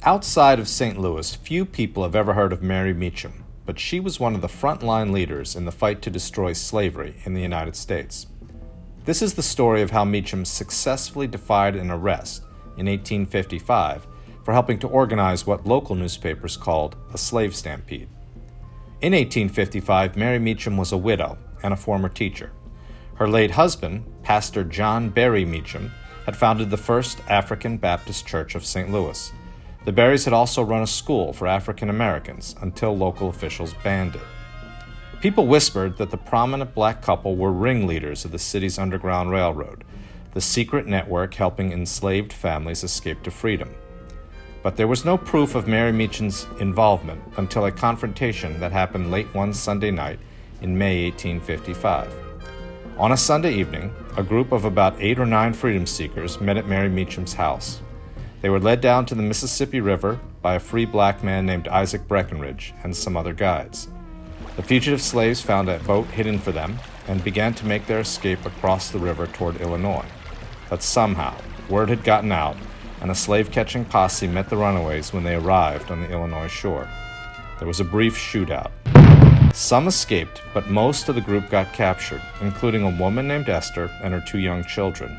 Outside of St. Louis, few people have ever heard of Mary Meacham, but she was one of the frontline leaders in the fight to destroy slavery in the United States. This is the story of how Meacham successfully defied an arrest in 1855 for helping to organize what local newspapers called a slave stampede. In 1855, Mary Meacham was a widow and a former teacher. Her late husband, Pastor John Berry Meacham, had founded the First African Baptist Church of St. Louis. The Berrys had also run a school for African Americans until local officials banned it. People whispered that the prominent black couple were ringleaders of the city's Underground Railroad, the secret network helping enslaved families escape to freedom. But there was no proof of Mary Meacham's involvement until a confrontation that happened late one Sunday night in May 1855. On a Sunday evening, a group of about 8 or 9 freedom seekers met at Mary Meacham's house. They were led down to the Mississippi River by a free black man named Isaac Breckenridge and some other guides. The fugitive slaves found a boat hidden for them and began to make their escape across the river toward Illinois. But somehow, word had gotten out, and a slave-catching posse met the runaways when they arrived on the Illinois shore. There was a brief shootout. Some escaped, but most of the group got captured, including a woman named Esther and her 2 young children.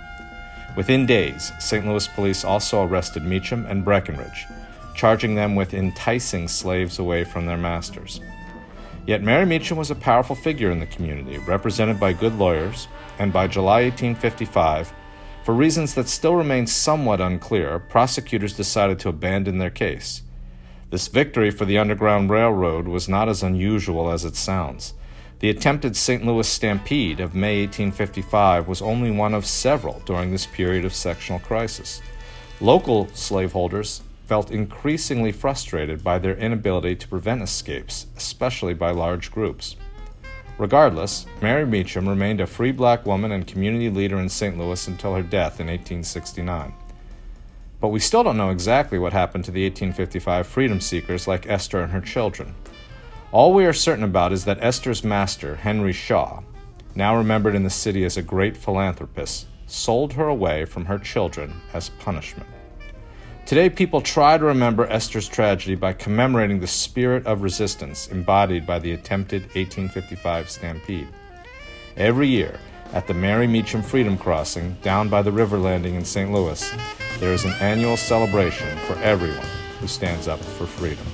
Within days, St. Louis police also arrested Meacham and Breckenridge, charging them with enticing slaves away from their masters. Yet Mary Meacham was a powerful figure in the community, represented by good lawyers, and by July 1855, for reasons that still remain somewhat unclear, prosecutors decided to abandon their case. This victory for the Underground Railroad was not as unusual as it sounds. The attempted St. Louis Stampede of May 1855 was only one of several during this period of sectional crisis. Local slaveholders felt increasingly frustrated by their inability to prevent escapes, especially by large groups. Regardless, Mary Meacham remained a free black woman and community leader in St. Louis until her death in 1869. But we still don't know exactly what happened to the 1855 freedom seekers like Esther and her children. All we are certain about is that Esther's master, Henry Shaw, now remembered in the city as a great philanthropist, sold her away from her children as punishment. Today, people try to remember Esther's tragedy by commemorating the spirit of resistance embodied by the attempted 1855 stampede. Every year, at the Mary Meacham Freedom Crossing down by the river landing in St. Louis, there is an annual celebration for everyone who stands up for freedom.